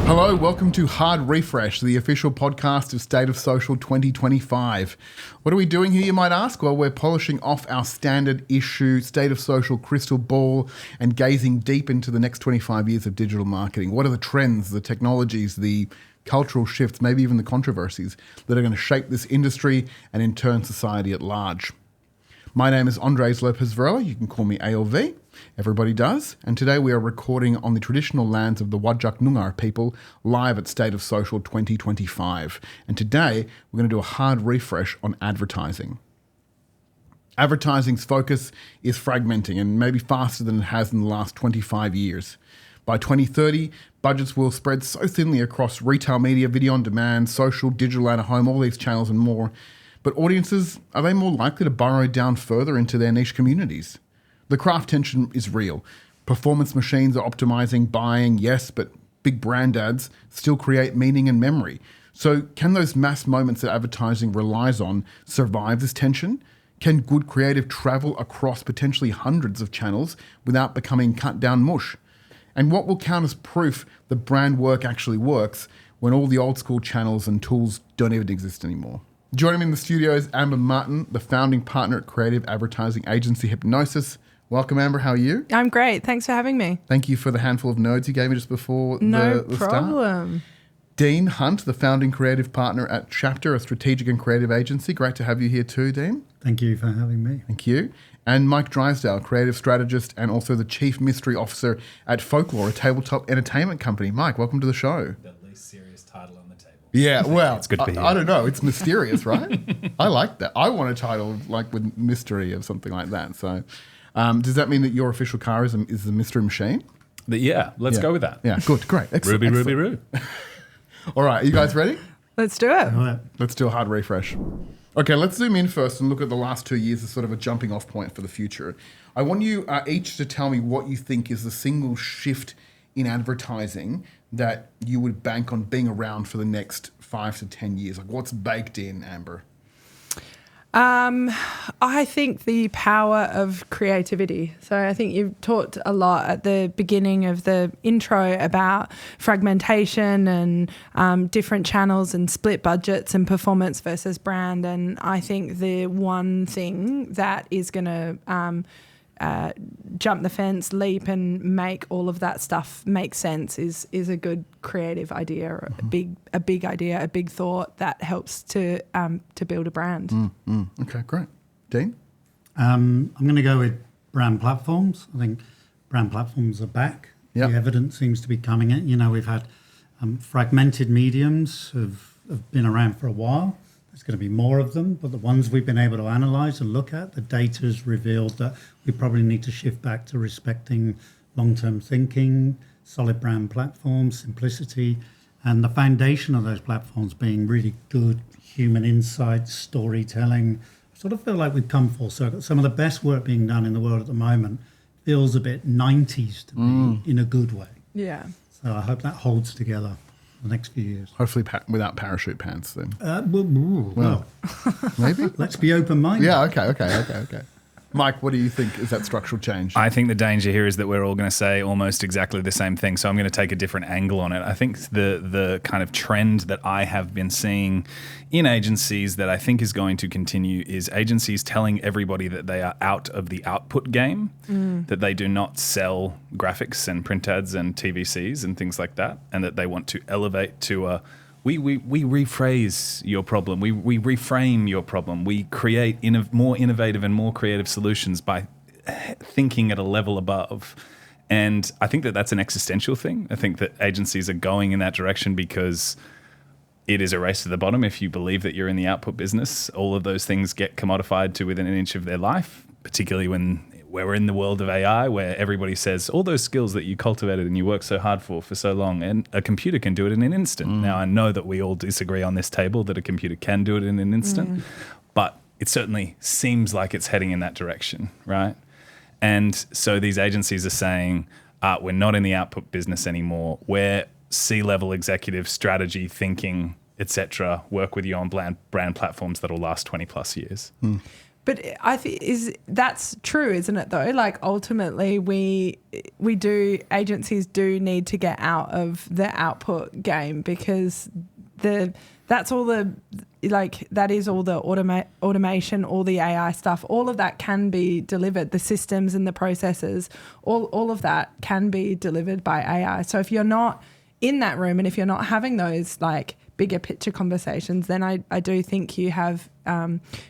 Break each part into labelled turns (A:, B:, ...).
A: Hello, welcome to Hard Refresh, the official podcast of State of Social 2025. What are we doing here, you might ask? Well, we're polishing off our standard issue, State of Social crystal ball, and gazing deep into the next 25 years of digital marketing. What are the trends, the technologies, the cultural shifts, maybe even the controversies that are going to shape this industry and in turn society at large? My name is Andrés López-Varela. You can call me ALV. Everybody does. And today we are recording on the traditional lands of the Whadjuk Noongar people live at State of Social 2025. And today we're going to do a hard refresh on advertising. Advertising's focus is fragmenting, and maybe faster than it has in the last 25 years. By 2030, budgets will spread so thinly across retail media, video on demand, social, digital, out of home, all these channels and more. But audiences, are they more likely to burrow down further into their niche communities? The craft tension is real. Performance machines are optimizing, buying, yes, but big brand ads still create meaning and memory. So can those mass moments that advertising relies on survive this tension? Can good creative travel across potentially hundreds of channels without becoming cut down mush? And what will count as proof that brand work actually works when all the old school channels and tools don't even exist anymore? Joining me in the studio is Amber Martin, the founding partner at creative advertising agency Hypnosis. Welcome, Amber. How are you?
B: I'm great. Thanks for having me.
A: Thank you for the handful of nodes you gave me just before the start.
B: No problem.
A: Dean Hunt, the founding creative partner at Chapter, a strategic and creative agency. Great to have you here too, Dean.
C: Thank you for having me.
A: Thank you. And Mike Drysdale, creative strategist and also the chief mystery officer at Folklore, a tabletop entertainment company. Mike, welcome to the show.
D: The least serious title on the table.
A: Yeah, well,
D: it's good to be here.
A: I don't know. It's mysterious, right? I like that. I want a title like with mystery or something like that. So does that mean that your official car is the mystery machine?
D: Let's go with that.
A: Yeah, good, great. Excellent.
D: Ruby, Roo.
A: All right, are you guys ready?
B: Let's do it.
C: All right.
A: Let's do a hard refresh. Okay, let's zoom in first and look at the last 2 years as sort of a jumping off point for the future. I want you each to tell me what you think is the single shift in advertising that you would bank on being around for the next 5 to 10 years. Like what's baked in, Amber?
B: I think the power of creativity. So I think you've talked a lot at the beginning of the intro about fragmentation and different channels and split budgets and performance versus brand. And I think the one thing that is going to jump the fence, leap, and make all of that stuff make sense is a good creative idea, or a big idea, a big thought that helps to build a brand.
A: Okay, great. Dean?
C: I'm going to go with brand platforms. I think brand platforms are back.
A: Yep.
C: The evidence seems to be coming in. You know, we've had fragmented mediums have been around for a while. There's going to be more of them, but the ones we've been able to analyse and look at, the data has revealed that we probably need to shift back to respecting long-term thinking, solid brand platforms, simplicity, and the foundation of those platforms being really good human insight, storytelling. I sort of feel like we've come full circle. Some of the best work being done in the world at the moment feels a bit 90s to me in a good way.
B: Yeah.
C: So I hope that holds together the next few years.
A: Hopefully without parachute pants then.
C: Well,
A: Maybe?
C: let's be open-minded.
A: Yeah, okay. Mike, what do you think is that structural change?
D: I think the danger here is that we're all going to say almost exactly the same thing. So I'm going to take a different angle on it. I think the kind of trend that I have been seeing in agencies that I think is going to continue is agencies telling everybody that they are out of the output game, that they do not sell graphics and print ads and TVCs and things like that, and that they want to elevate to a we rephrase your problem. We reframe your problem. We create more innovative and more creative solutions by thinking at a level above. And I think that that's an existential thing. I think that agencies are going in that direction because it is a race to the bottom. If you believe that you're in the output business, all of those things get commodified to within an inch of their life, particularly when we're in the world of AI, where everybody says all those skills that you cultivated and you worked so hard for so long, and a computer can do it in an instant. Now, I know that we all disagree on this table that a computer can do it in an instant, but it certainly seems like it's heading in that direction, right? And so these agencies are saying, we're not in the output business anymore. We're C-level executive strategy thinking, etc., work with you on brand platforms that'll last 20 plus years.
B: But I think that's true, isn't it? Though, like ultimately, agencies do need to get out of the output game, because that is all the automation, all the AI stuff, all of that can be delivered. The systems and the processes, all of that can be delivered by AI. So if you're not in that room and if you're not having those like bigger picture conversations, then I do think you have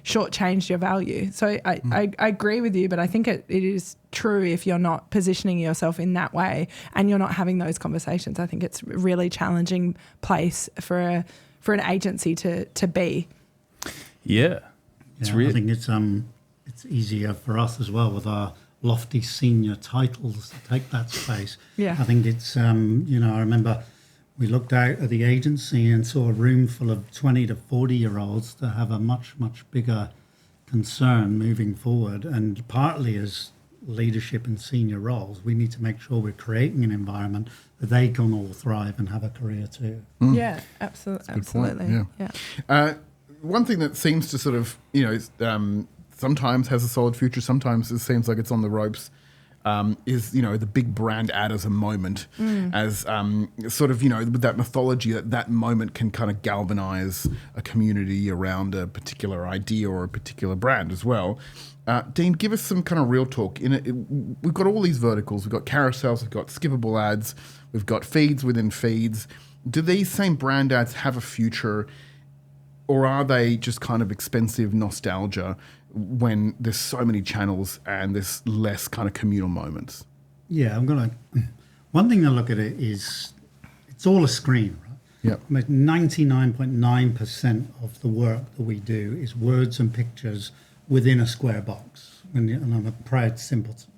B: shortchanged your value. So I agree with you, but I think it is true if you're not positioning yourself in that way and you're not having those conversations. I think it's a really challenging place for an agency to be.
D: Yeah. It's
C: I think it's easier for us as well with our lofty senior titles to take that space.
B: Yeah.
C: I think it's, I remember we looked out at the agency and saw a room full of 20 to 40-year-olds that have a much, much bigger concern moving forward. And partly as leadership and senior roles, we need to make sure we're creating an environment that they can all thrive and have a career too.
B: Yeah, absolutely.
A: Yeah. One thing that seems to sort of, sometimes has a solid future, sometimes it seems like it's on the ropes, is, the big brand ad as a moment, as sort of, with that mythology that moment can kind of galvanize a community around a particular idea or a particular brand as well. Dean, give us some kind of real talk. We've got all these verticals. We've got carousels, we've got skippable ads, we've got feeds within feeds. Do these same brand ads have a future, or are they just kind of expensive nostalgia when there's so many channels and there's less kind of communal moments?
C: Yeah, one thing to look at it is it's all a screen, right?
A: Yeah.
C: 99.9% of the work that we do is words and pictures within a square box. And I'm a proud simpleton.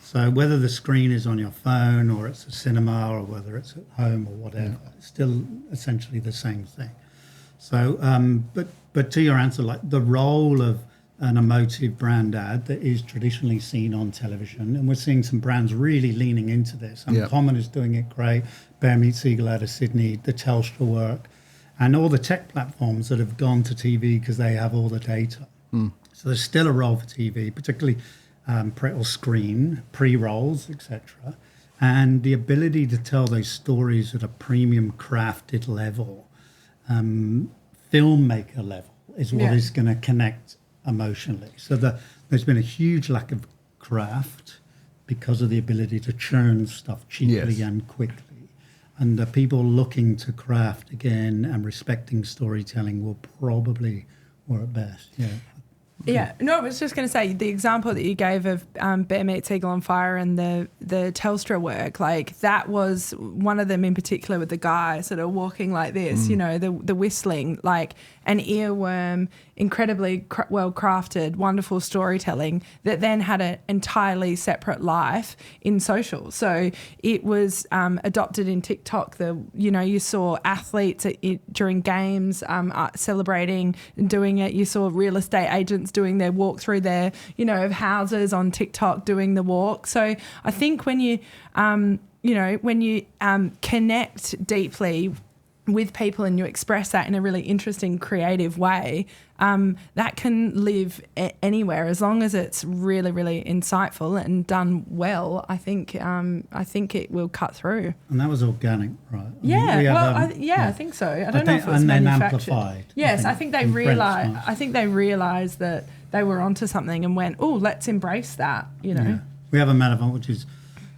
C: So whether the screen is on your phone or it's a cinema or whether it's at home or whatever, it's still essentially the same thing. So, but to your answer, like the role of an emotive brand ad that is traditionally seen on television, and we're seeing some brands really leaning into this. Common is doing it great. Bear Meets Eagle out of Sydney, the Telstra work, and all the tech platforms that have gone to TV because they have all the data. So there's still a role for TV, particularly or screen, pre-rolls, etc. And the ability to tell those stories at a premium crafted level, filmmaker level, is what is going to connect emotionally. So there's been a huge lack of craft because of the ability to churn stuff cheaply and quickly. And the people looking to craft again and respecting storytelling will probably work best.
B: Yeah, no, I was just going to say the example that you gave of Bear Meets Eagle on Fire and the Telstra work, like that was one of them in particular with the guy sort of walking like this, the whistling, like an earworm, incredibly well crafted, wonderful storytelling that then had an entirely separate life in social. So it was adopted in TikTok. You saw athletes during games celebrating and doing it. You saw real estate agents doing their walk through their, of houses on TikTok doing the walk. So I think when you, connect deeply with people and you express that in a really interesting, creative way, that can live anywhere as long as it's really, really insightful and done well. I think it will cut through.
C: And that was organic, right?
B: I think so. I don't know if it was manufactured.
C: Amplified.
B: Yes, I think they realized. I think they realized that they were onto something and went, "Oh, let's embrace that."
C: Yeah. We have a metaphor which is,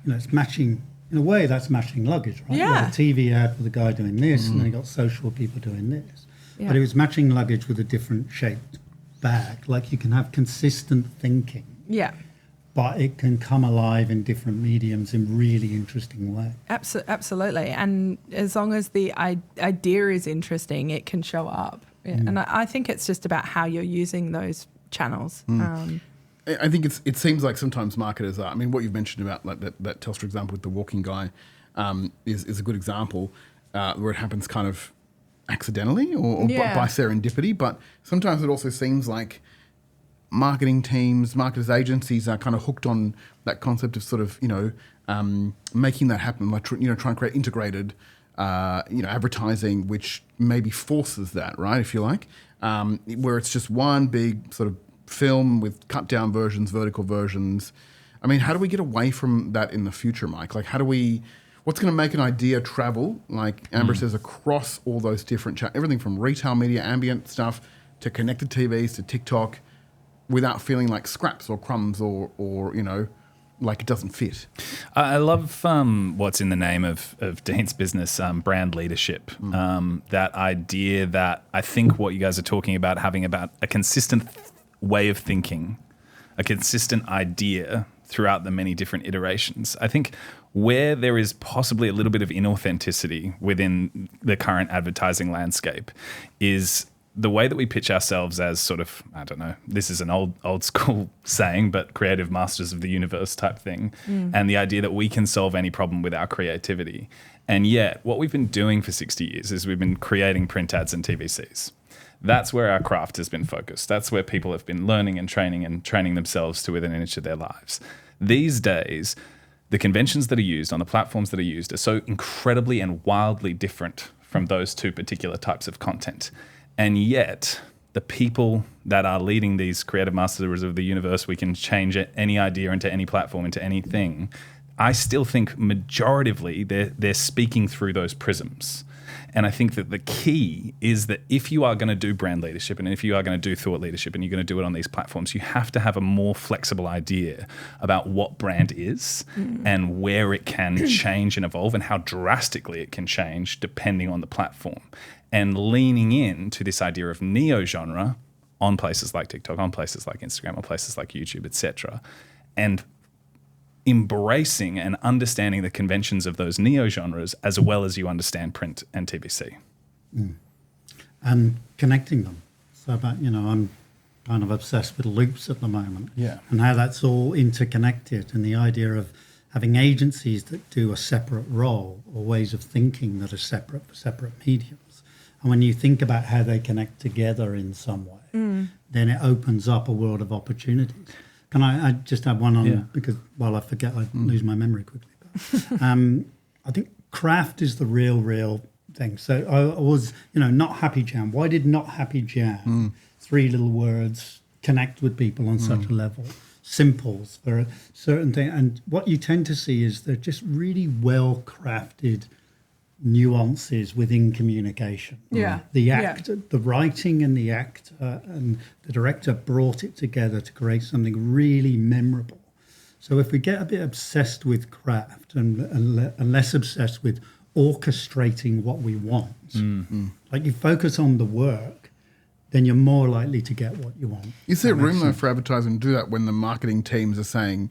C: it's matching. In a way, that's matching luggage, right?
B: Yeah.
C: You had a TV ad with a guy doing this, and then you got social people doing this. Yeah. But it was matching luggage with a different shaped bag. Like you can have consistent thinking.
B: Yeah.
C: But it can come alive in different mediums in really interesting ways.
B: Absolutely. And as long as the idea is interesting, it can show up. Yeah. And I think it's just about how you're using those channels.
A: I think it seems like sometimes marketers are. I mean, what you've mentioned about like that Telstra example with the walking guy is a good example where it happens kind of accidentally or by serendipity. But sometimes it also seems like marketing teams, marketers agencies are kind of hooked on that concept of sort of making that happen. Like trying to create integrated advertising, which maybe forces that, right? If you like, where it's just one big sort of film with cut down versions, vertical versions. I mean, how do we get away from that in the future, Mike? Like, what's going to make an idea travel, like Amber says, across all those different everything from retail media, ambient stuff, to connected TVs, to TikTok, without feeling like scraps or crumbs or like it doesn't fit?
D: I love what's in the name of Dean's business, brand leadership. That idea that I think what you guys are talking about, having about a consistent way of thinking, a consistent idea throughout the many different iterations. I think where there is possibly a little bit of inauthenticity within the current advertising landscape is the way that we pitch ourselves as sort of, I don't know, this is an old school saying, but creative masters of the universe type thing. And the idea that we can solve any problem with our creativity. And yet what we've been doing for 60 years is we've been creating print ads and TVCs. That's where our craft has been focused. That's where people have been learning and training themselves to within an inch of their lives. These days, the conventions that are used on the platforms that are used are so incredibly and wildly different from those two particular types of content. And yet, the people that are leading these creative masters of the universe, we can change any idea into any platform, into anything. I still think majoritively they're speaking through those prisms. And I think that the key is that if you are going to do brand leadership and if you are going to do thought leadership and you're going to do it on these platforms, you have to have a more flexible idea about what brand is and where it can change and evolve and how drastically it can change depending on the platform. And leaning into this idea of neo-genre on places like TikTok, on places like Instagram, on places like YouTube, etc., and embracing and understanding the conventions of those neo-genres as well as you understand print and TVC.
C: And connecting them. So I'm kind of obsessed with loops at the moment.
A: Yeah.
C: And how that's all interconnected, and the idea of having agencies that do a separate role or ways of thinking that are separate for separate mediums. And when you think about how they connect together in some way, then it opens up a world of opportunities. Can I just add one on, because while I forget, I lose my memory quickly. But, I think craft is the real thing. So I was, not happy jam. Why did not happy jam, 3 little words, connect with people on such a level? Simples for a certain thing. And what you tend to see is they're just really well-crafted nuances within communication. The actor, the writing and the actor and the director brought it together to create something really memorable. So if we get a bit obsessed with craft and less obsessed with orchestrating what we want, like you focus on the work, then you're more likely to get what you want.
A: Is there room though for advertising to do that when the marketing teams are saying,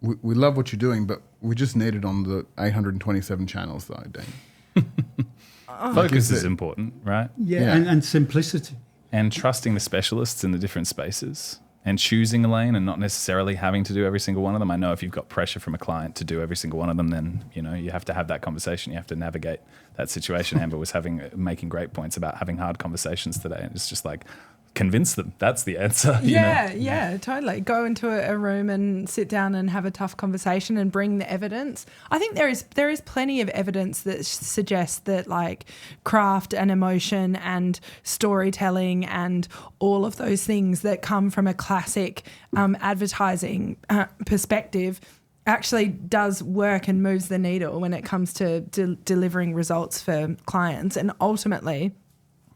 A: we love what you're doing, but we just need it on the 827 channels, though, Dean.
D: Focus is important, right?
C: Yeah. And simplicity.
D: And trusting the specialists in the different spaces and choosing a lane and not necessarily having to do every single one of them. I know if you've got pressure from a client to do every single one of them, then, you have to have that conversation. You have to navigate that situation. Amber was making great points about having hard conversations today. And it's just like, convince them. That's the answer.
B: Yeah, totally. Go into a room and sit down and have a tough conversation and bring the evidence. I think there is plenty of evidence that suggests that like craft and emotion and storytelling and all of those things that come from a classic advertising perspective actually does work and moves the needle when it comes to delivering results for clients. And ultimately,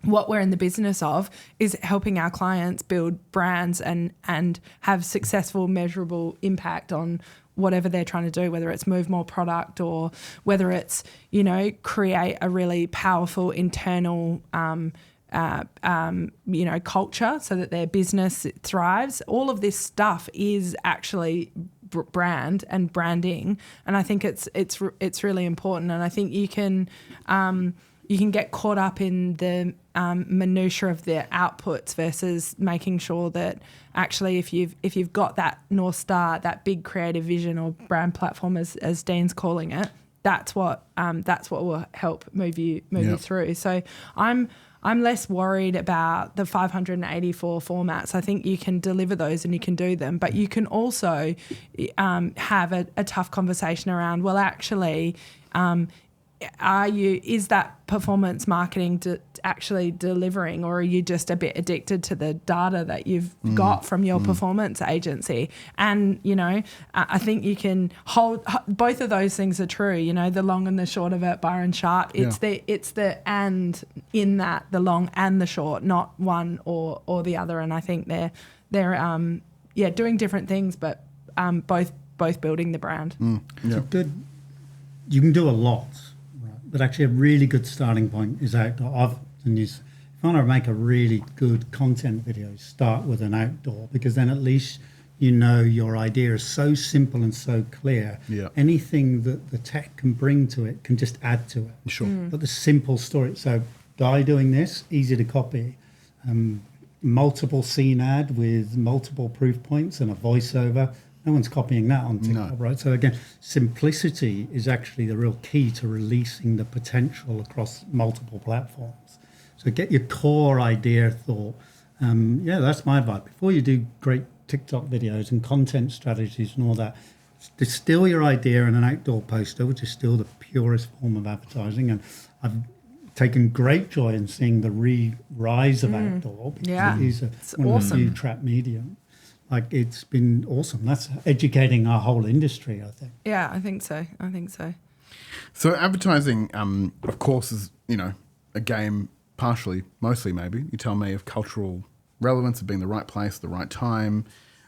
B: what we're in the business of is helping our clients build brands and have successful, measurable impact on whatever they're trying to do, whether it's move more product or whether it's, create a really powerful internal, culture so that their business thrives. All of this stuff is actually brand and branding. And I think it's really important. And I think you can get caught up in the minutiae of the outputs versus making sure that actually if you've got that North Star, that big creative vision or brand platform as Dean's calling it, that's what will help move you through. So I'm less worried about the 584 formats. I think you can deliver those and you can do them, but you can also have a tough conversation around, well, actually, is that performance marketing actually delivering, or are you just a bit addicted to the data that you've got from your performance agency? And, I think you can hold both of those things are true, the long and the short of it, Byron Sharp. It's the and in that, the long and the short, not one or the other. And I think they're doing different things, but both building the brand.
C: You can do a lot, right? But actually a really good starting point is outdoor. If you want to make a really good content video, start with an outdoor, because then at least your idea is so simple and so clear.
A: Yeah.
C: Anything that the tech can bring to it can just add to it.
A: Sure.
C: But the simple story, so guy doing this, easy to copy. Multiple scene ad with multiple proof points and a voiceover. No one's copying that on TikTok, right? So again, simplicity is actually the real key to releasing the potential across multiple platforms. So get your core idea thought. That's my advice. Before you do great TikTok videos and content strategies and all that, distill your idea in an outdoor poster, which is still the purest form of advertising. And I've taken great joy in seeing the rise of outdoor.
B: Yeah,
C: it is one of the few trap medium. Like, it's been awesome. That's educating our whole industry, I think.
B: Yeah, I think so.
A: So advertising, of course, is, a game partially, mostly maybe, you tell me, of cultural relevance, of being the right place, the right time,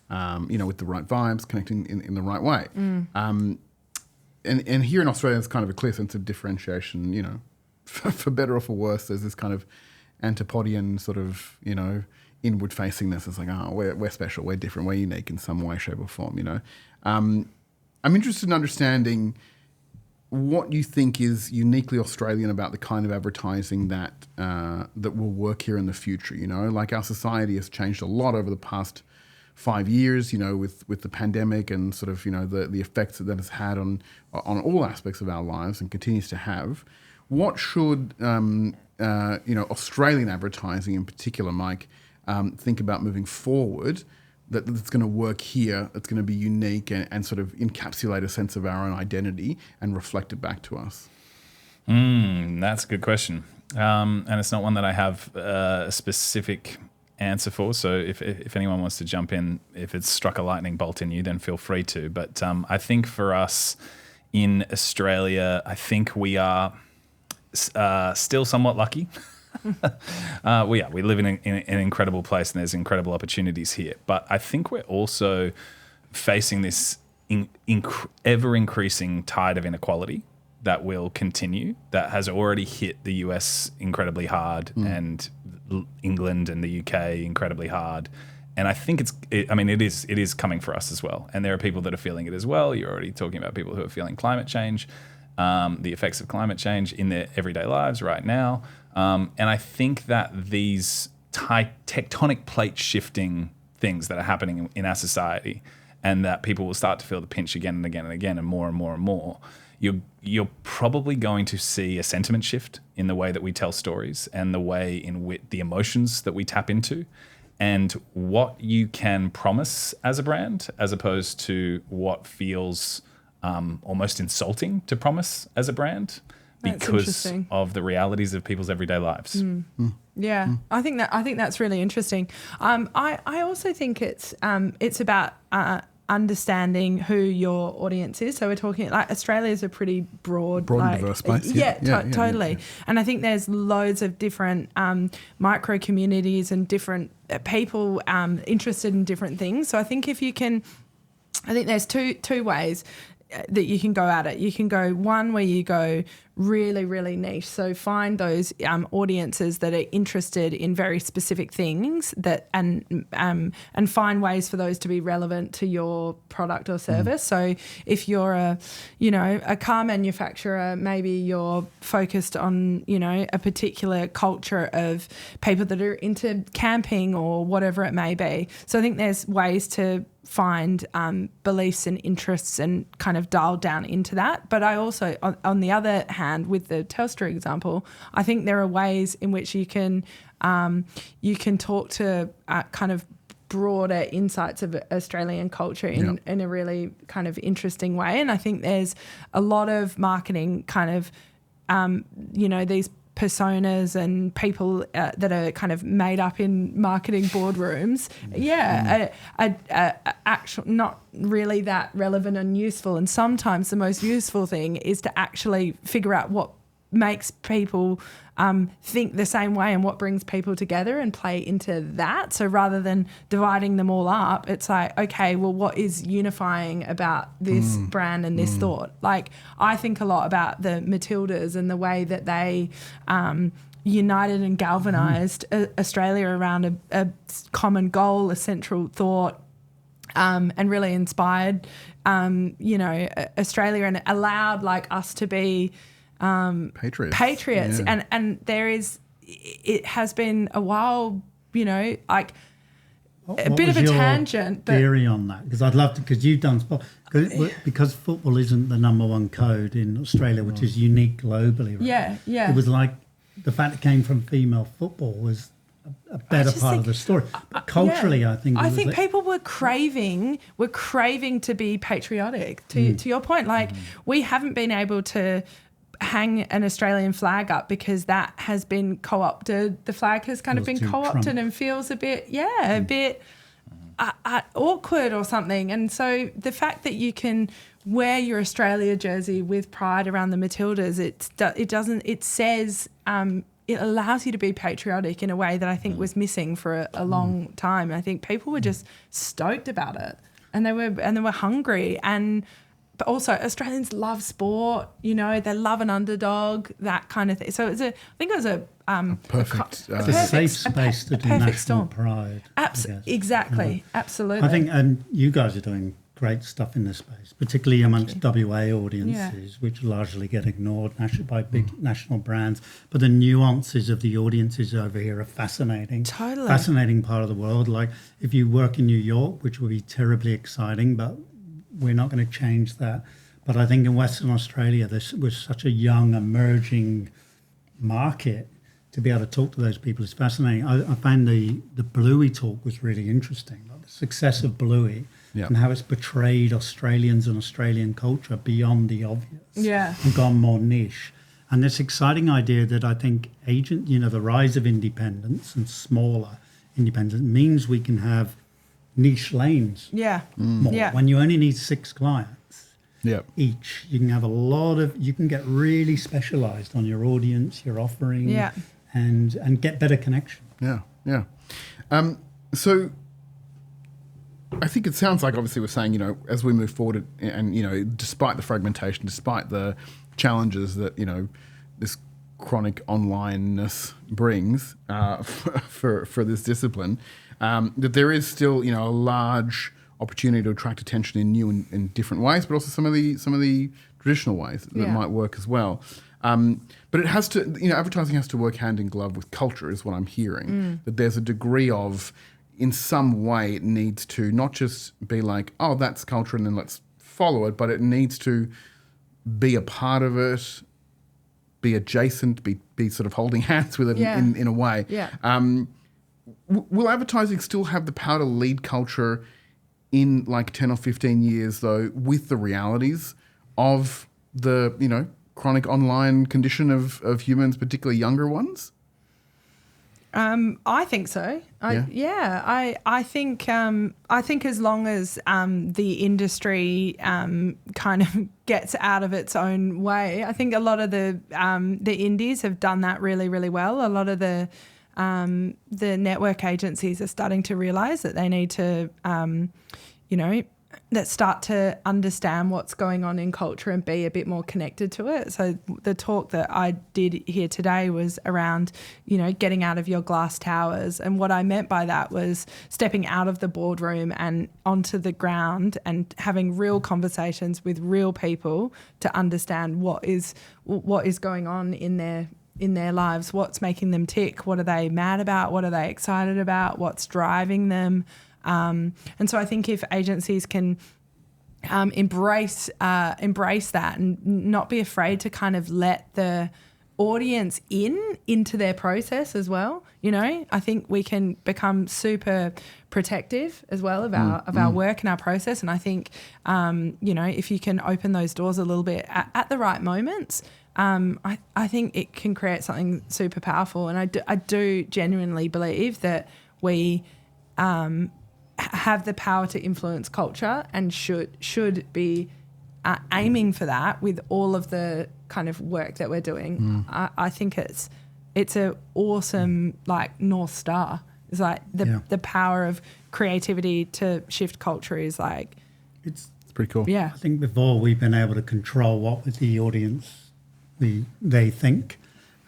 A: with the right vibes, connecting in the right way. And here in Australia, there's kind of a clear sense of differentiation, for better or for worse. There's this kind of antipodean sort of, inward facingness. It's like, we're special, we're different, we're unique in some way, shape or form, I'm interested in understanding what you think is uniquely Australian about the kind of advertising that will work here in the future. Like, our society has changed a lot over the past 5 years, with the pandemic and sort of, the effects that has had on all aspects of our lives and continues to have. What should, Australian advertising in particular, Mike, think about moving forward that's going to work here, that's going to be unique and sort of encapsulate a sense of our own identity and reflect it back to us?
D: That's a good question. And it's not one that I have a specific answer for. So if anyone wants to jump in, if it's struck a lightning bolt in you, then feel free to. But I think for us in Australia, I think we are still somewhat lucky. We live in an incredible place and there's incredible opportunities here. But I think we're also facing this ever increasing tide of inequality that will continue, that has already hit the US incredibly hard and England and the UK incredibly hard. And I think it is coming for us as well. And there are people that are feeling it as well. You're already talking about people who are feeling climate change, the effects of climate change in their everyday lives right now. And I think that these tectonic plate shifting things that are happening in our society, and that people will start to feel the pinch again and again and again and more and more and more, you're probably going to see a sentiment shift in the way that we tell stories and the way in which the emotions that we tap into and what you can promise as a brand, as opposed to what feels almost insulting to promise as a brand. Because of the realities of people's everyday lives.
B: Yeah, I think that's really interesting. I also think it's about understanding who your audience is. So we're talking like Australia's a pretty broad
A: and diverse place.
B: Totally. And I think there's loads of different micro communities and different people interested in different things. So I think I think there's two ways that you can go at it. You can go one where you go really, really niche. So find those audiences that are interested in very specific things and find ways for those to be relevant to your product or service. So if you're a car manufacturer, maybe you're focused on, a particular culture of people that are into camping or whatever it may be. So I think there's ways to find beliefs and interests and kind of dial down into that. But I also, on the other hand, with the Telstra example, I think there are ways in which you can talk to kind of broader insights of Australian culture in a really kind of interesting way. And I think there's a lot of marketing kind of these personas and people that are kind of made up in marketing boardrooms, actual not really that relevant and useful. And sometimes the most useful thing is to actually figure out what makes people think the same way and what brings people together and play into that. So rather than dividing them all up, it's like, okay, well, what is unifying about this brand and this thought? Like, I think a lot about the Matildas and the way that they united and galvanised Australia around a common goal, a central thought, and really inspired, Australia, and allowed like us to be patriots.
A: Yeah.
B: And it has been a while, like a bit of a tangent.
C: But theory on that, because I'd love to, because you've done sport, because football isn't the number one code in Australia, which is unique globally. Right?
B: Yeah.
C: It was like the fact it came from female football was a better part of the story. But culturally, I think
B: people were craving to be patriotic. To your point, like we haven't been able to hang an Australian flag up because that has been co-opted. The flag has kind of been co-opted Trump. And feels a bit, a bit awkward or something. And so the fact that you can wear your Australia jersey with pride around the Matildas, it allows you to be patriotic in a way that I think was missing for a long time. I think people were just stoked about it, and they were hungry. But also Australians love sport, they love an underdog, that kind of thing. So I think it was a
A: perfect,
C: it's a safe space to do national pride.
B: Exactly, absolutely.
C: I think you guys are doing great stuff in this space, particularly amongst WA audiences, which largely get ignored by big national brands. But the nuances of the audiences over here are fascinating.
B: Totally.
C: Fascinating part of the world. Like if you work in New York, which would be terribly exciting, but we're not going to change that. But I think in Western Australia, this was such a young, emerging market. To be able to talk to those people is fascinating. I found the Bluey talk was really interesting. Like the success of Bluey and how it's portrayed Australians and Australian culture beyond the obvious. And gone more niche. And this exciting idea that I think the rise of independence and smaller independence means we can have niche lanes more. When you only need 6 clients each, you can have you can get really specialized on your audience, your offering, and get better connection.
A: So I think it sounds like, obviously we're saying, as we move forward and, despite the fragmentation, despite the challenges that, this chronic onlineness brings for this discipline, that there is still, a large opportunity to attract attention in new and different ways, but also some of the traditional ways that might work as well. But it has to, advertising has to work hand in glove with culture, is what I'm hearing. That there's a degree of, in some way, it needs to not just be like, oh, that's culture and then let's follow it, but it needs to be a part of it, be adjacent, be sort of holding hands with it in a way. Will advertising still have the power to lead culture in like 10 or 15 years, though, with the realities of the, chronic online condition of humans, particularly younger ones?
B: I think so. I think as long as the industry kind of gets out of its own way, I think a lot of the indies have done that really, really well. A lot of the network agencies are starting to realise that they need to, that start to understand what's going on in culture and be a bit more connected to it. So the talk that I did here today was around, getting out of your glass towers. And what I meant by that was stepping out of the boardroom and onto the ground and having real conversations with real people to understand what is going on in their lives, what's making them tick, what are they mad about, what are they excited about, what's driving them. And so I think if agencies can embrace that and not be afraid to kind of let the audience into their process as well, I think we can become super protective as well of our work and our process. And I think, if you can open those doors a little bit at the right moments, I think it can create something super powerful. And I do genuinely believe that we have the power to influence culture and should be aiming for that with all of the kind of work that we're doing. I think it's a awesome like North Star. It's like the power of creativity to shift culture is like
C: It's
A: pretty cool.
B: yeah.
C: I think before we've been able to control what with the audience they think,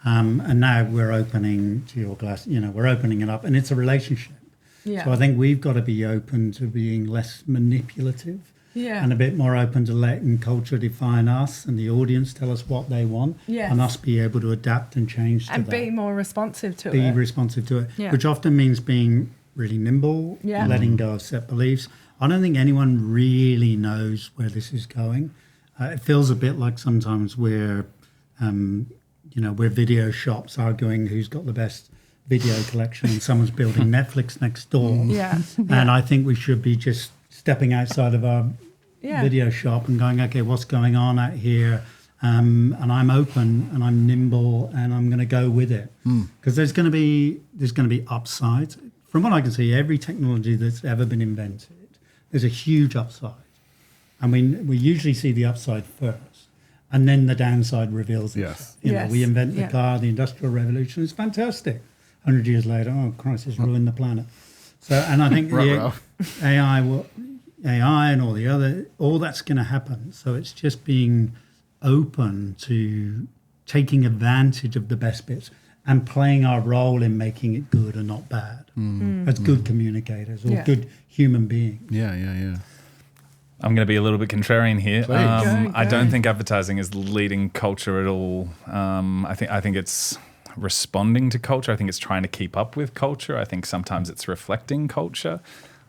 C: and now we're opening to your glass. We're opening it up, and it's a relationship.
B: Yeah.
C: So I think we've got to be open to being less manipulative.
B: Yeah.
C: And a bit more open to letting culture define us and the audience tell us what they want,
B: Yes.
C: and us be able to adapt and change to
B: And
C: that.
B: be more responsive to
C: Be
B: it.
C: responsive to it,
B: Yeah.
C: which often means being really nimble,
B: Yeah.
C: letting go of set beliefs. I don't think anyone really knows where this is going. It feels a bit like sometimes we're video shops arguing who's got the best video collection and someone's building Netflix next door.
B: Yeah.
C: And I think we should be just stepping outside of our video shop and going, okay, what's going on out here? And I'm open and I'm nimble and I'm going to go with it because there's going to be upsides. From what I can see, every technology that's ever been invented, there's a huge upside. I mean, we usually see the upside first, and then the downside reveals itself.
A: Yes.
C: We invent the car, the Industrial Revolution. It's fantastic. 100 years later, oh Christ, it's ruined the planet. So, and I think AI and all that's going to happen. So it's just being open to taking advantage of the best bits and playing our role in making it good and not bad as good communicators or good human beings.
A: Yeah.
D: I'm going to be a little bit contrarian here.
A: Please.
D: I don't think advertising is leading culture at all. I think it's responding to culture. I think it's trying to keep up with culture. I think sometimes it's reflecting culture.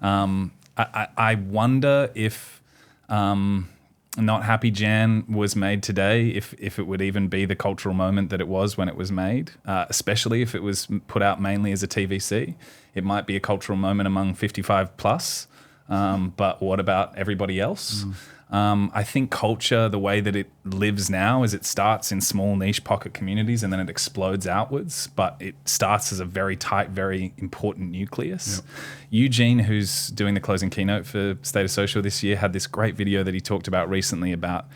D: I wonder if Not Happy Jan was made today, if it would even be the cultural moment that it was when it was made, especially if it was put out mainly as a TVC. It might be a cultural moment among 55 plus, but what about everybody else? I think culture, the way that it lives now, is it starts in small niche pocket communities and then it explodes outwards, but it starts as a very tight, very important nucleus. Yep. Eugene, who's doing the closing keynote for State of Social this year, had this great video that he talked about recently about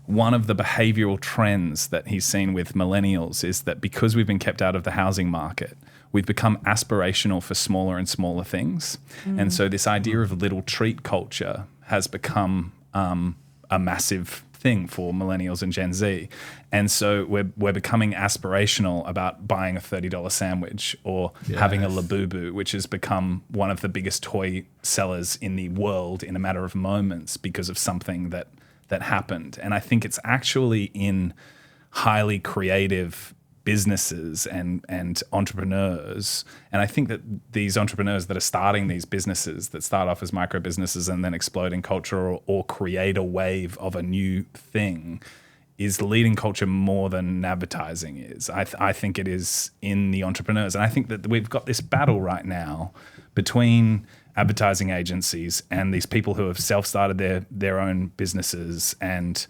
D: one of the behavioral trends that he's seen with millennials is that because we've been kept out of the housing market, we've become aspirational for smaller and smaller things. And so this idea of little treat culture has become a massive thing for millennials and Gen Z. And so we're becoming aspirational about buying a $30 sandwich or having a Labubu, which has become one of the biggest toy sellers in the world in a matter of moments because of something that happened. And I think it's actually in highly creative businesses and entrepreneurs. And I think that these entrepreneurs that are starting these businesses that start off as micro businesses and then explode in culture or create a wave of a new thing is leading culture more than advertising is. I think it is in the entrepreneurs. And I think that we've got this battle right now between advertising agencies and these people who have self-started their own businesses and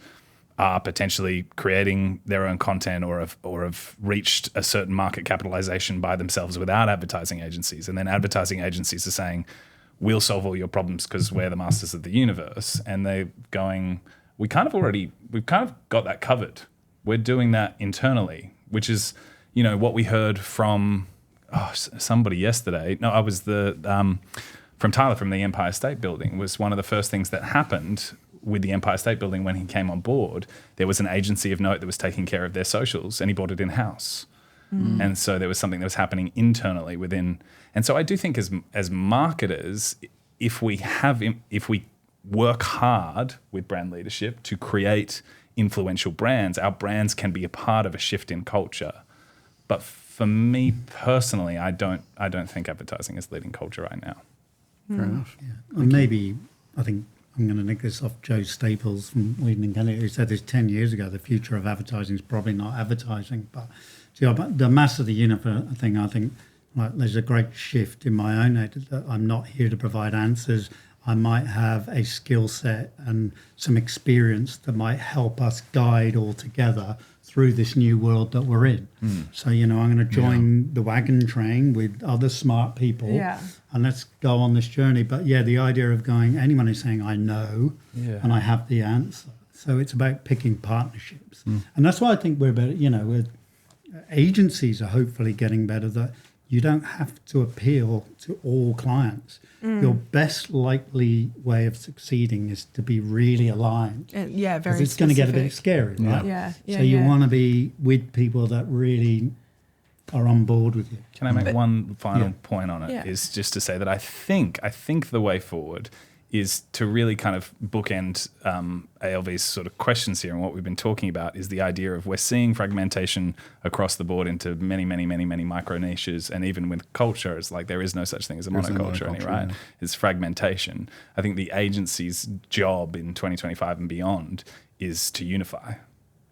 D: are potentially creating their own content or have reached a certain market capitalization by themselves without advertising agencies. And then advertising agencies are saying, we'll solve all your problems because we're the masters of the universe. And they're going, we've kind of got that covered. We're doing that internally, which is, what we heard from somebody yesterday. No, I was from Tyler from the Empire State Building was one of the first things that happened with the Empire State Building when he came on board. There was an agency of note that was taking care of their socials and he brought it in-house. And so there was something that was happening internally within. And so I do think as marketers, if we work hard with brand leadership to create influential brands, our brands can be a part of a shift in culture. But for me personally, I don't think advertising is leading culture right now.
A: Fair enough.
C: Yeah. And maybe, I think I'm going to nick this off Joe Staples from Whedon and Kennedy, who said this 10 years ago, the future of advertising is probably not advertising. But the mass of the universe thing, I think there's a great shift in my own head that I'm not here to provide answers. I might have a skill set and some experience that might help us guide all together through this new world that we're in. So, I'm going to join the wagon train with other smart people and let's go on this journey. But the idea of anyone is saying, I know and I have the answer. So it's about picking partnerships. And that's why I think we're better, agencies are hopefully getting better, that you don't have to appeal to all clients. Your best likely way of succeeding is to be really aligned.
B: Very
C: because it's going to get a bit scary, right? So you want to be with people that really are on board with you.
D: Can I make one final point on it? Is just to say that I think the way forward is to really kind of bookend ALV's sort of questions here, and what we've been talking about is the idea of we're seeing fragmentation across the board into many, many, many, many micro niches, and even with culture, it's like there is no such thing as a monoculture, right? Yeah. It's fragmentation. I think the agency's job in 2025 and beyond is to unify,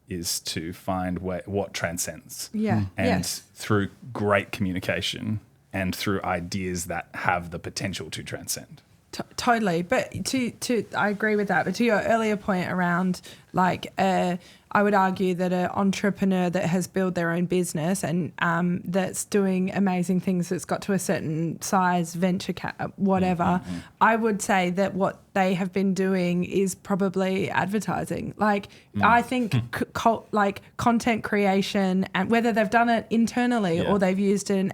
D: is to find what transcends. And through great communication and through ideas that have the potential to transcend.
B: Totally, but to I agree with that. But to your earlier point around, like, I would argue that an entrepreneur that has built their own business and that's doing amazing things, that's got to a certain size, venture cap, whatever, I would say that what they have been doing is probably advertising. Like, I think content creation, and whether they've done it internally or they've used a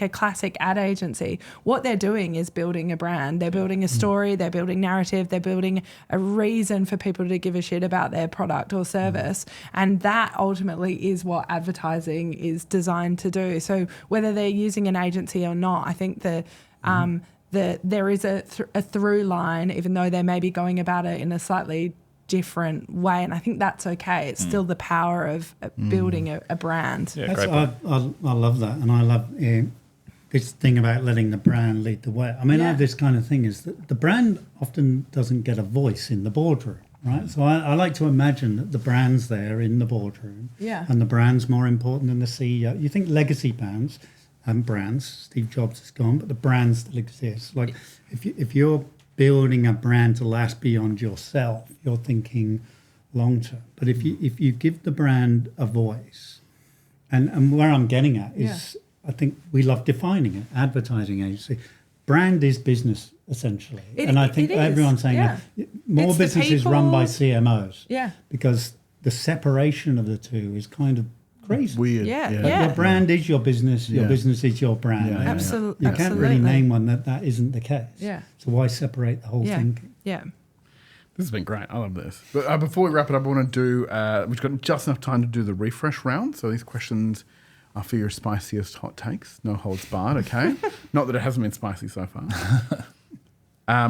B: classic ad agency, what they're doing is building a brand. They're building a story, they're building narrative, they're building a reason for people to give a shit about their product or service. And that ultimately is what advertising is designed to do. So whether they're using an agency or not, I think there is a through line, even though they may be going about it in a slightly different way. And I think that's okay. It's still the power of building a brand.
C: Yeah, I love that. And I love this thing about letting the brand lead the way. I mean, I have this kind of thing, is that the brand often doesn't get a voice in the boardroom. Right, so I like to imagine that the brand's there in the boardroom, and the brand's more important than the CEO. You think legacy brands, Steve Jobs is gone, but the brand still exists. Like, if you're building a brand to last beyond yourself, you're thinking long term. But if you give the brand a voice, and where I'm getting at is, I think we love defining it. Advertising agency, brand is business. Essentially, I think everyone's saying more it's businesses run by CMOs. Because the separation of the two is kind of crazy.
A: Weird.
C: Your brand is your business. Your business is your brand.
B: Absolutely.
C: You can't really name one that isn't the case. So why separate the whole thing?
A: This has been great. I love this. But before we wrap it up, I want to do. We've got just enough time to do the refresh round. So these questions are for your spiciest hot takes. No holds barred. Okay. Not that it hasn't been spicy so far. I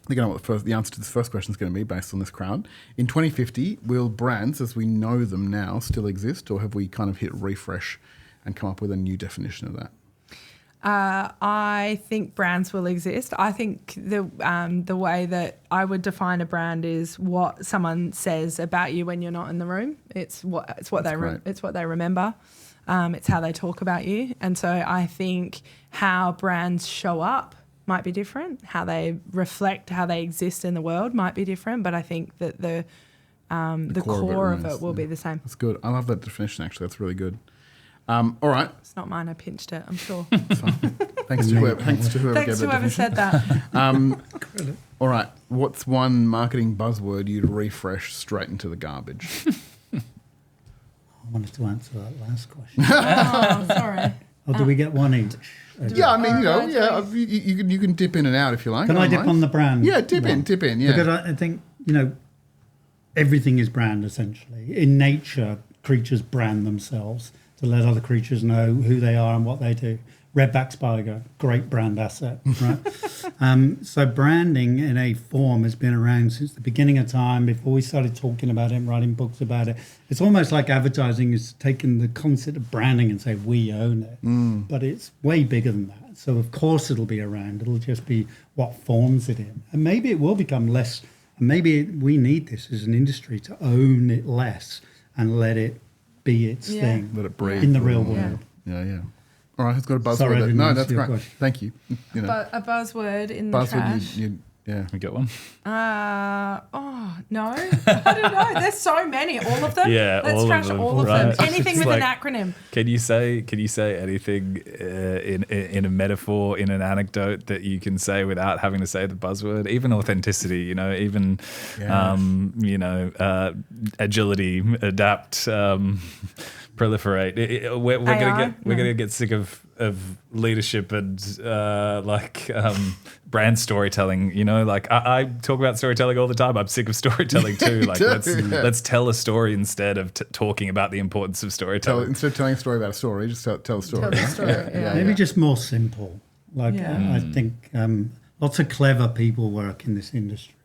A: think I know what the answer to this first question is going to be based on this crowd. In 2050, will brands as we know them now still exist, or have we kind of hit refresh and come up with a new definition of that?
B: I think brands will exist. I think the way that I would define a brand is what someone says about you when you're not in the room. It's what they remember. It's how they talk about you, and so I think how brands show up might be different. How they reflect, how they exist in the world might be different. But I think that the core of it will be the same.
A: That's good. I love that definition, actually. That's really good. All right.
B: It's not mine. I pinched it, I'm sure.
A: Thanks to whoever said that. All right. What's one marketing buzzword you'd refresh straight into the garbage?
C: I wanted to answer that last question.
B: Oh, sorry.
C: Or do we get one each?
A: Yeah, I mean, you can dip in and out if you like.
C: Can I dip on the brand?
A: Yeah, dip in, yeah.
C: Because I think, everything is brand, essentially. In nature, creatures brand themselves to let other creatures know who they are and what they do. Redback spider, great brand asset, right? So branding in a form has been around since the beginning of time, before we started talking about it and writing books about it. It's almost like advertising is taking the concept of branding and say, we own it. But it's way bigger than that. So of course it'll be around. It'll just be what forms it in. And maybe it will become less. And maybe we need this as an industry to own it less and let it be its thing.
A: Let it breathe.
C: In the real world.
A: Yeah. All right, who's got a buzzword?
C: Sorry,
A: No, that's great. Thank you.
B: A buzzword in the trash.
A: Yeah.
D: We got one?
B: No. I don't know. There's so many. All of them?
D: Yeah,
B: Let's
D: all of
B: trash
D: them.
B: all of
D: Right.
B: them. Anything
D: It's
B: with
D: like-
B: an acronym.
D: Can you say anything in a metaphor, in an anecdote that you can say without having to say the buzzword? Even authenticity, even agility, adapt, proliferate. We're gonna get sick of leadership and brand storytelling. I talk about storytelling all the time. I'm sick of storytelling too. Let's tell a story instead of talking about the importance of storytelling.
A: Instead of telling a story about a story, just tell a story.
B: Tell the story, yeah.
C: Maybe just more simple. I think lots of clever people work in this industry,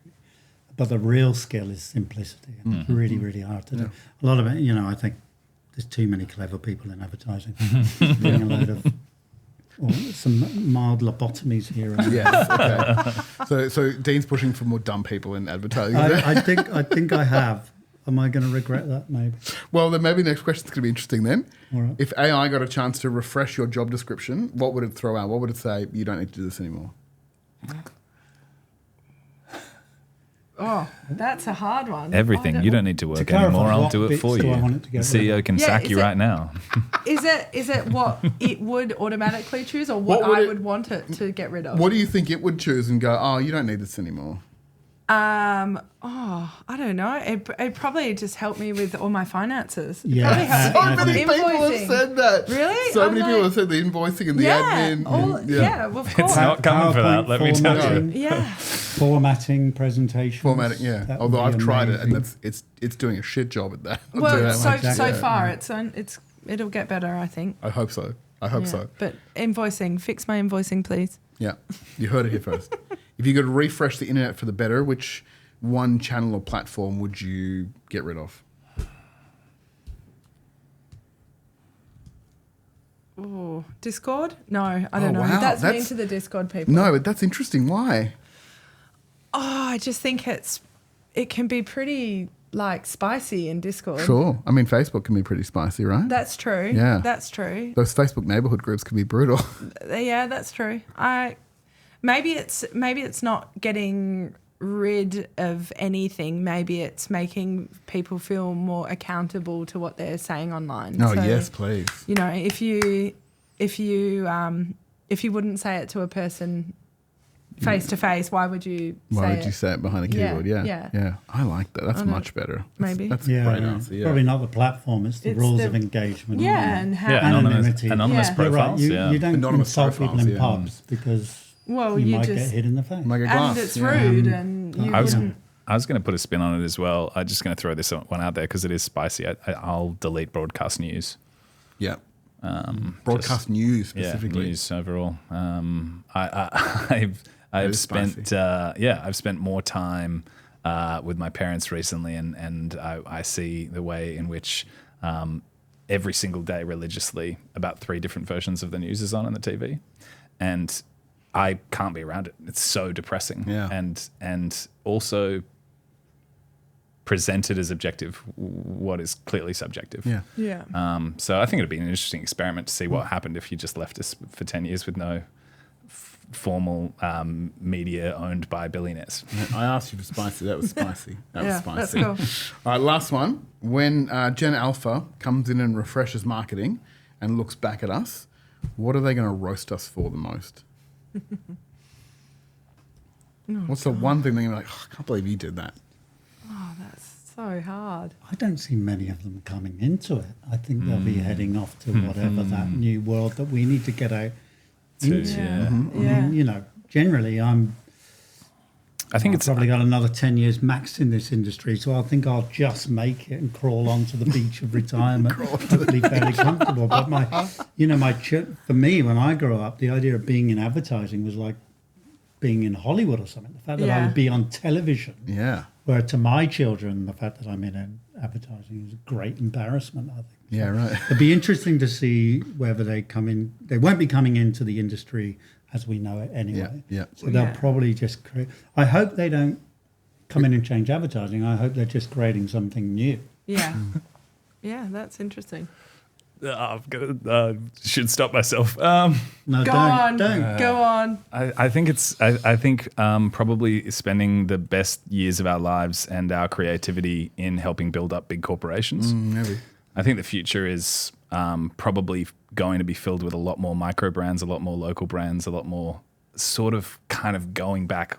C: but the real skill is simplicity. And it's really, really hard to do. A lot of it, I think there's too many clever people in advertising. Doing a load of some mild lobotomies here and there.
A: Yes. Okay. So Dean's pushing for more dumb people in advertising.
C: I think I have. Am I going to regret that? Maybe.
A: Well, then maybe the next question's going to be interesting then.
C: All right.
A: If AI got a chance to refresh your job description, what would it throw out? What would it say? You don't need to do this anymore.
B: Oh, that's a hard one.
D: Everything. You don't need to work
C: clarify,
D: anymore. I'll
C: what
D: do it
C: bits
D: for
C: do
D: you.
C: I want it to
D: The
C: get rid
D: CEO
C: of?
D: can
B: Yeah,
D: sack
B: is
D: you
B: it-
D: right now.
B: Is it what it would automatically choose, or what
A: would
B: I
A: it-
B: would want it to get rid of?
A: What do you think it would choose and go, oh, you don't need this anymore?
B: I don't know. It probably just helped me with all my finances. It
C: Yeah,
B: probably helped
A: So
B: me
A: many
B: with
A: people have
B: invoicing.
A: said that.
B: Really?
A: So
B: I'm
A: many
B: like-
A: people have said the invoicing and the admin.
B: Well, of course.
D: It's not coming for that, let me tell you.
C: formatting,
B: Yeah.
C: Formatting, presentations.
A: Formatting, yeah.
C: That would
A: Although
C: be
A: I've tried it and
C: amazing.
A: it's doing a shit job at that. I'll do
B: Well,
A: that
B: so
A: much.
B: so
A: Yeah.
B: far it'll get better, I think.
A: I hope so. I hope
B: Yeah.
A: so.
B: But invoicing, fix my invoicing, please.
A: Yeah. You heard it here first. If you could refresh the internet for the better, which one channel or platform would you get rid of?
B: Oh, Discord? No, I don't know.
A: wow,
B: That's mean
A: that's-
B: to the Discord people.
A: No, but that's interesting. Why?
B: Oh, I just think it can be pretty spicy in Discord.
A: Sure. I mean, Facebook can be pretty spicy, right?
B: That's true.
A: Yeah.
B: That's true.
A: Those Facebook neighborhood groups can be brutal.
B: Yeah, that's true. Maybe it's not getting rid of anything. Maybe it's making people feel more accountable to what they're saying online.
A: Oh,
B: So,
A: yes, please.
B: if you wouldn't say it to a person face to face, why would you
A: Why
B: say
A: would you
B: it?
A: say it behind a
B: Yeah,
A: keyboard? Yeah.
B: yeah.
A: I like that. That's
B: I know.
A: much better.
B: Maybe.
A: That's a
C: Yeah,
A: great
C: yeah.
A: answer. Yeah.
C: Probably not the platform. It's the
B: It's
C: rules
B: the-
C: of engagement.
B: Yeah, and how
D: Yeah,
C: Anonymity.
D: anonymous
B: Yeah.
C: You're right.
D: profiles.
C: You don't
A: Anonymous
C: insult people
A: profiles,
C: in
A: yeah.
C: pubs because
B: Well,
C: you
B: you
C: might
B: just-
C: get hit in the face.
A: Like a glass.
B: and it's
A: yeah.
B: rude, and you
D: I was
B: wouldn't.
D: going to put a spin on it as well. I'm just going to throw this one out there because it is spicy. I'll delete broadcast news.
A: Yeah. Broadcast news specifically.
D: Yeah, news overall. I've
A: is
D: spent I've spent more time with my parents recently, and I see the way in which every single day religiously about 3 different versions of the news is on the TV, and I can't be around it. It's so depressing.
A: Yeah.
D: And also presented as objective what is clearly subjective.
A: Yeah.
B: Yeah.
D: So I think it'd be an interesting experiment to see what happened if you just left us for 10 years with no formal media owned by billionaires.
A: I asked you for spicy. That was spicy. That was
B: Yeah,
A: spicy.
B: that's cool.
A: All right, last one. When Gen Alpha comes in and refreshes marketing and looks back at us, what are they going to roast us for the most? What's the one thing they're going to be like, oh, I can't believe you did that?
B: Oh, that's so hard.
C: I don't see many of them coming into it. I think they'll be heading off to whatever that new world that we need to get out into.
B: Yeah.
C: I
B: Yeah.
C: mean, generally
D: I think
C: I've
D: it's
C: probably got another 10 years max in this industry, so I think I'll just make it and crawl onto the beach of retirement, hopefully fairly comfortable. But for me, when I grew up, the idea of being in advertising was like being in Hollywood or something. The fact that I
B: Yeah.
C: would be on television,
A: Yeah.
C: where to my children, the fact that I'm in advertising is a great embarrassment, I think.
A: Yeah, right.
C: It'd be interesting to see whether they come in. They won't be coming into the industry as we know it anyway.
A: Yeah, yeah.
C: So they'll
B: Yeah.
C: probably just create. I hope they don't come in and change advertising. I hope they're just creating something new.
B: Yeah. Yeah, that's interesting.
D: Should stop myself.
C: No,
B: Go
C: don't.
B: on.
C: Don't.
B: Go on.
D: I think probably spending the best years of our lives and our creativity in helping build up big corporations.
A: Maybe.
D: I think the future is probably going to be filled with a lot more micro brands, a lot more local brands, a lot more sort of kind of going back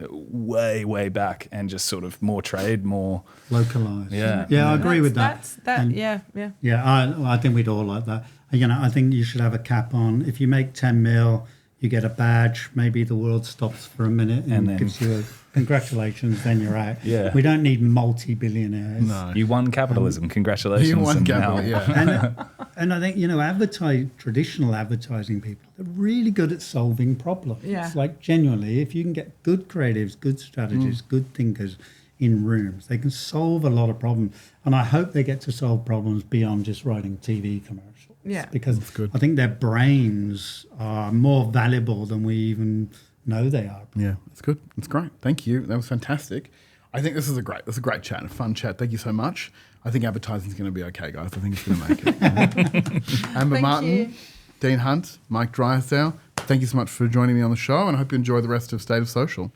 D: way back and just sort of more trade, more
C: Localized.
D: Yeah.
C: I agree with that.
B: Yeah.
C: Yeah, I think we'd all like that. I think you should have a cap on. If you make 10 mil, you get a badge. Maybe the world stops for a minute and
D: then-
C: gives you a congratulations. Then you're out.
D: Yeah.
C: We don't need multi-billionaires.
A: No.
D: You won capitalism. Congratulations.
A: You won
D: And
A: capital,
D: now-
A: yeah.
C: And I think, traditional advertising people, they're really good at solving problems.
B: Yeah.
C: It's like genuinely, if you can get good creatives, good strategists, good thinkers in rooms, they can solve a lot of problems. And I hope they get to solve problems beyond just writing TV commercials.
B: Yeah.
C: Because
A: good.
C: I think their brains are more valuable than we even know they are.
A: Yeah, it's good. It's great. Thank you. That was fantastic. I think this is a great chat, a fun chat. Thank you so much. I think advertising is going to be okay, guys. I think it's going to make it. Amber
B: Thank
A: Martin,
B: you.
A: Dean Hunt, Mike Drysdale, thank you so much for joining me on the show, and I hope you enjoy the rest of State of Social.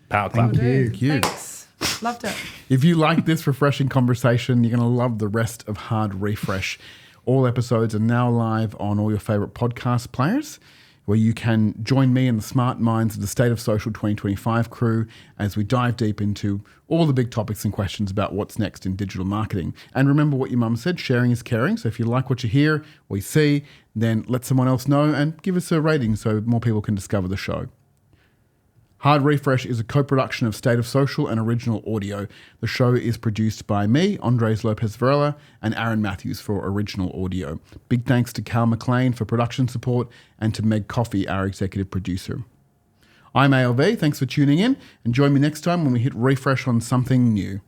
D: Power clap.
C: Thank you.
A: Thank you.
B: Thanks. Loved it.
A: If you like this refreshing conversation, you're going to love the rest of Hard Refresh. All episodes are now live on all your favorite podcast players, where you can join me and the smart minds of the State of Social 2025 crew as we dive deep into all the big topics and questions about what's next in digital marketing. And remember what your mum said, sharing is caring. So if you like what you hear or you see, then let someone else know and give us a rating so more people can discover the show. Hard Refresh is a co-production of State of Social and Original Audio. The show is produced by me, Andrés López-Varela, and Aaron Matthews for Original Audio. Big thanks to Cal McLean for production support and to Meg Coffey, our executive producer. I'm ALV, thanks for tuning in, and join me next time when we hit refresh on something new.